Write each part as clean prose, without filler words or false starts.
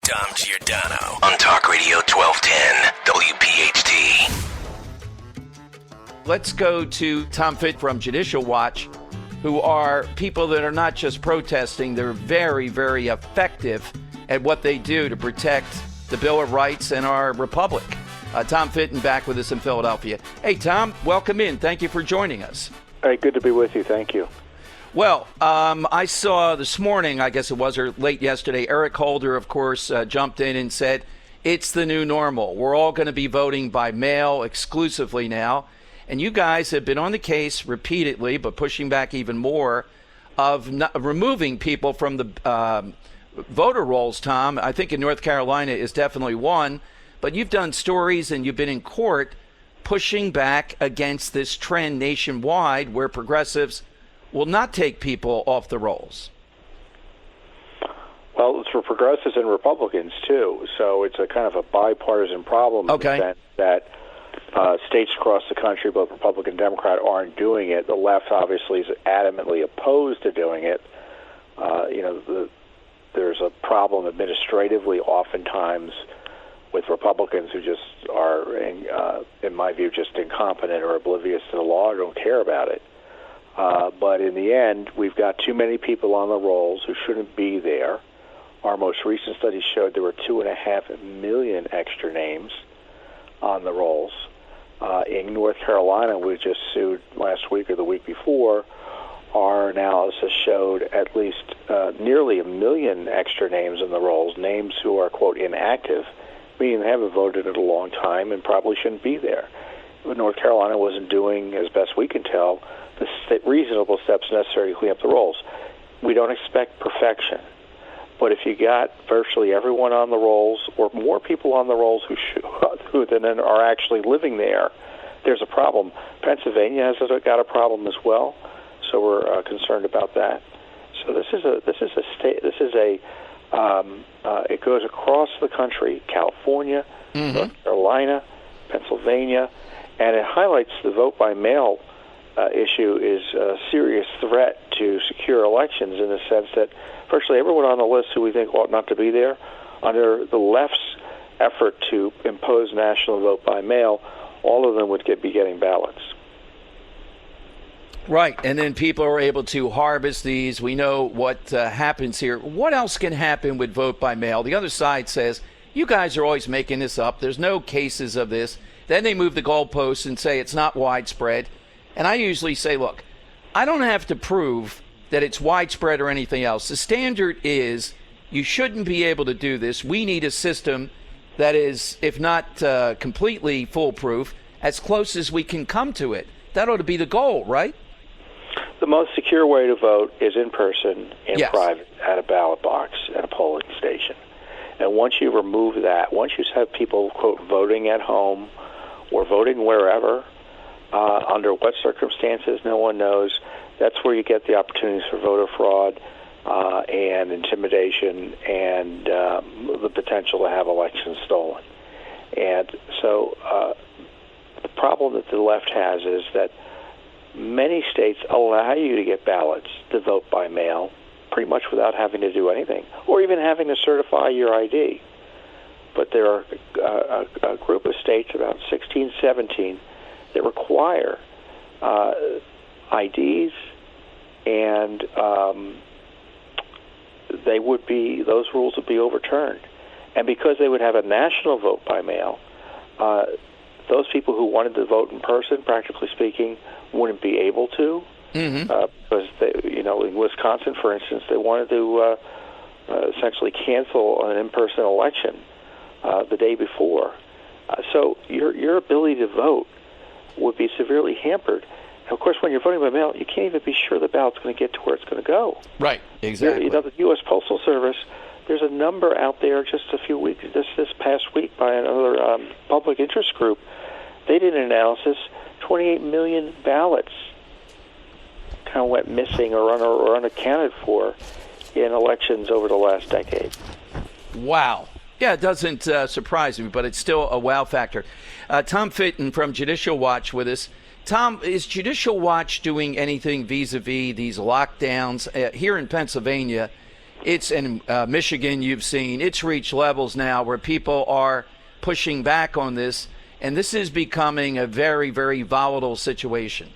Dom Giordano on Talk Radio 1210 WPHT. Let's go to Tom Fitton from Judicial Watch, who are people that are not just protesting, they're very, very effective at what they do to protect the Bill of Rights and our republic. Tom Fitton back with us in Philadelphia. Hey, Tom, welcome in. Thank you for joining us. Hey, good to be with you. Thank you. Well, I saw this morning, I guess it was, or late yesterday, Eric Holder, of course, jumped in and said, it's the new normal. We're all going to be voting by mail exclusively now. And you guys have been on the case repeatedly, but pushing back even more, of removing people from the voter rolls, Tom. I think in North Carolina is definitely one. But you've done stories and you've been in court pushing back against this trend nationwide where progressives will not take people off the rolls. Well, it's for progressives and Republicans, too. So it's a kind of a bipartisan problem in the sense that states across the country, both Republican and Democrat, aren't doing it. The left obviously is adamantly opposed to doing it. There's a problem administratively oftentimes with Republicans who just are, in my view, just incompetent or oblivious to the law or don't care about it. But in the end, we've got too many people on the rolls who shouldn't be there. Our most recent study showed there were 2.5 million extra names on the rolls. In North Carolina, we just sued last week or the week before. Our analysis showed at least nearly 1 million extra names on the rolls, names who are, quote, inactive, meaning they haven't voted in a long time and probably shouldn't be there. But North Carolina wasn't doing, as best we can tell, the reasonable steps necessary to clean up the rolls. We don't expect perfection. But if you got virtually everyone on the rolls, or more people on the rolls who then are actually living there, there's a problem. Pennsylvania has got a problem as well, so we're concerned about that. So this is a state. It goes across the country: California, North Carolina, Pennsylvania, and it highlights the vote by mail issue is a serious threat to secure elections in the sense that virtually everyone on the list who we think ought not to be there, under the left's effort to impose national vote by mail, all of them would be getting ballots. Right, and then people are able to harvest these. We know what happens here. What else can happen with vote by mail? The other side says, you guys are always making this up. There's no cases of this. Then they move the goalposts and say it's not widespread. And I usually say, look, I don't have to prove that it's widespread or anything else. The standard is you shouldn't be able to do this. We need a system that is, if not completely foolproof, as close as we can come to it. That ought to be the goal, right? The most secure way to vote is in person, in private, at a ballot box, at a polling station. And once you remove that, once you have people, quote, voting at home or voting wherever, under what circumstances, no one knows, that's where you get the opportunities for voter fraud and intimidation and the potential to have elections stolen. And so the problem that the left has is that many states allow you to get ballots to vote by mail pretty much without having to do anything or even having to certify your ID. But there are a group of states, about 16, 17, that require IDs, and those rules would be overturned. And because they would have a national vote by mail, those people who wanted to vote in person, practically speaking, wouldn't be able to. Because in Wisconsin, for instance, they wanted to essentially cancel an in-person election the day before. So your ability to vote would be severely hampered. And of course, when you're voting by mail, you can't even be sure the ballot's going to get to where it's going to go. Right, exactly. The U.S. Postal Service, there's a number out there just a few weeks, this past week by another public interest group. They did an analysis, 28 million ballots kind of went missing or unaccounted for in elections over the last decade. Wow. Yeah, it doesn't surprise me, but it's still a wow factor. Tom Fitton from Judicial Watch with us. Tom, is Judicial Watch doing anything vis-a-vis these lockdowns? Here in Pennsylvania, it's in Michigan, you've seen, it's reached levels now where people are pushing back on this, and this is becoming a very, very volatile situation.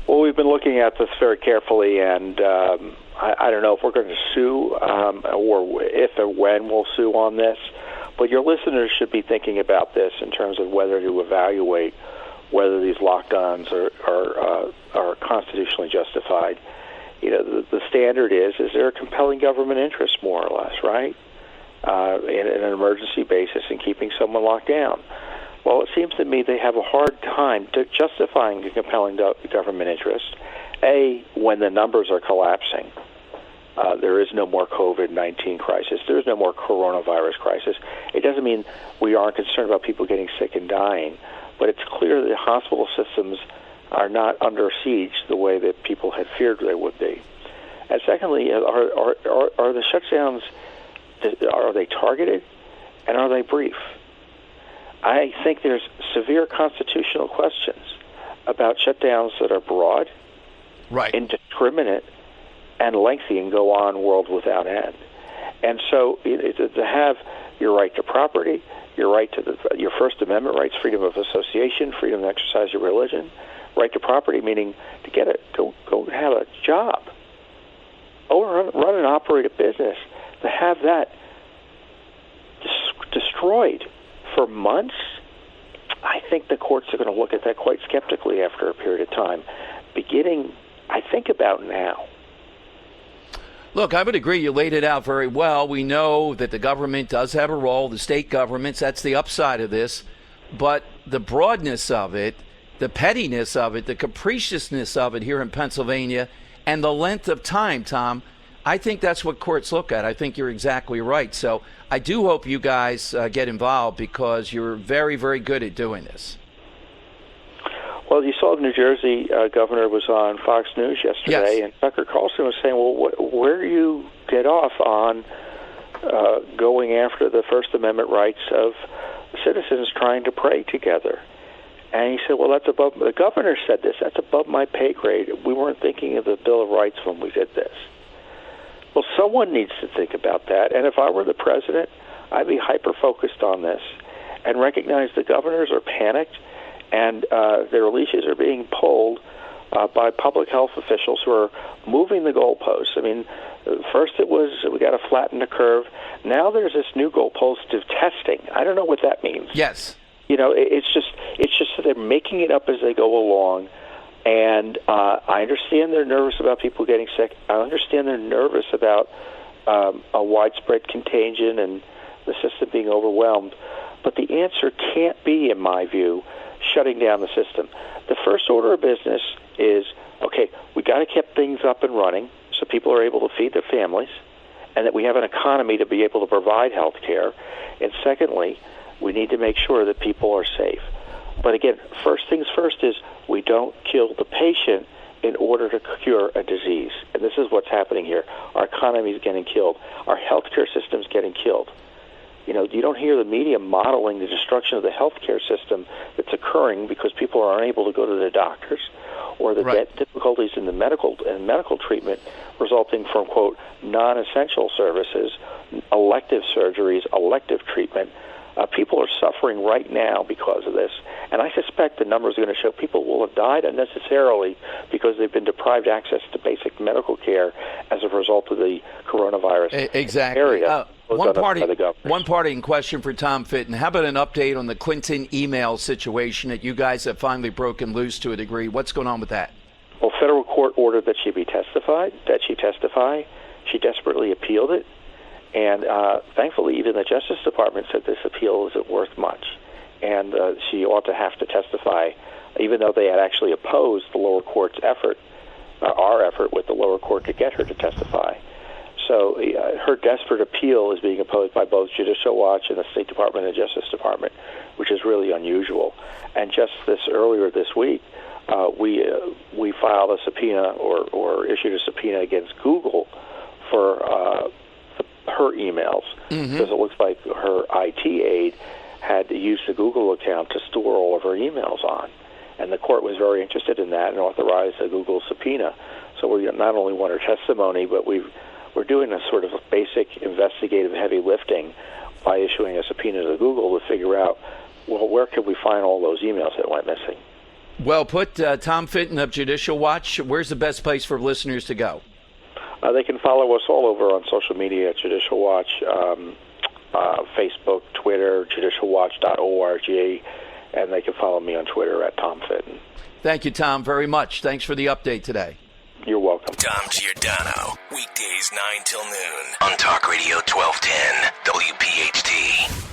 Well, we've been looking at this very carefully, and I don't know if we're going to sue or if or when we'll sue on this, but your listeners should be thinking about this in terms of whether to evaluate whether these lockdowns are constitutionally justified. You know, the standard is there a compelling government interest, more or less, right, in an emergency basis in keeping someone locked down? Well, it seems to me they have a hard time justifying a compelling government interest, A, when the numbers are collapsing. There is no more COVID-19 crisis. There is no more coronavirus crisis. It doesn't mean we aren't concerned about people getting sick and dying, but it's clear that hospital systems are not under siege the way that people had feared they would be. And secondly, are the shutdowns, are they targeted, and are they brief? I think there's severe constitutional questions about shutdowns that are broad, right, indiscriminate, and lengthy and go on world without end. And so to have your right to property, your right to your First Amendment rights, freedom of association, freedom to exercise your religion, right to property, meaning to go have a job, or run and operate a business, to have that destroyed for months, I think the courts are going to look at that quite skeptically after a period of time, beginning, I think, about now. Look, I would agree. You laid it out very well. We know that the government does have a role, the state governments, that's the upside of this. But the broadness of it, the pettiness of it, the capriciousness of it here in Pennsylvania, and the length of time, Tom, I think that's what courts look at. I think you're exactly right. So I do hope you guys get involved because you're very, very good at doing this. Well, you saw the New Jersey governor was on Fox News yesterday, yes, and Tucker Carlson was saying, well, where do you get off on going after the First Amendment rights of citizens trying to pray together? And he said, well, that's above, the governor said this, that's above my pay grade. We weren't thinking of the Bill of Rights when we did this. Well, someone needs to think about that. And if I were the president, I'd be hyper-focused on this and recognize the governors are panicked and their leashes are being pulled by public health officials who are moving the goalposts. I mean, first it was we got to flatten the curve. Now there's this new goalpost of testing. I don't know what that means. Yes. You know, it's just that they're making it up as they go along. And I understand they're nervous about people getting sick. I understand they're nervous about a widespread contagion and the system being overwhelmed. But the answer can't be, in my view, shutting down the system. The first order of business is, okay, we got to keep things up and running so people are able to feed their families and that we have an economy to be able to provide health care. And secondly, we need to make sure that people are safe. But again, first things first is we don't kill the patient in order to cure a disease. And this is what's happening here. Our economy is getting killed. Our healthcare system is getting killed. You know, you don't hear the media modeling the destruction of the healthcare system that's occurring because people are unable to go to their doctors, or the difficulties in the medical treatment resulting from, quote, non-essential services, elective surgeries, elective treatment. People are suffering right now because of this, and I suspect the numbers are going to show people will have died unnecessarily because they've been deprived access to basic medical care as a result of the coronavirus area. One parting question for Tom Fitton. How about an update on the Clinton email situation that you guys have finally broken loose to a degree? What's going on with that? Well, federal court ordered that she testify. She desperately appealed it. And thankfully, even the Justice Department said this appeal isn't worth much. And she ought to have to testify, even though they had actually opposed the lower court's effort, our effort with the lower court to get her to testify. So her desperate appeal is being opposed by both Judicial Watch and the State Department and Justice Department, which is really unusual. And just earlier this week, we filed a subpoena or issued a subpoena against Google for her emails, because it looks like her IT aide had used the Google account to store all of her emails on. And the court was very interested in that and authorized a Google subpoena. So we not only want her testimony, but we've we're doing a sort of basic investigative heavy lifting by issuing a subpoena to Google to figure out, well, where could we find all those emails that went missing? Well put. Tom Fitton of Judicial Watch. Where's the best place for listeners to go? They can follow us all over on social media at Judicial Watch, Facebook, Twitter, judicialwatch.org, and they can follow me on Twitter at Tom Fitton. Thank you, Tom, very much. Thanks for the update today. You're welcome. Tom Giordano, weekdays 9 till noon on Talk Radio 1210 WPHT.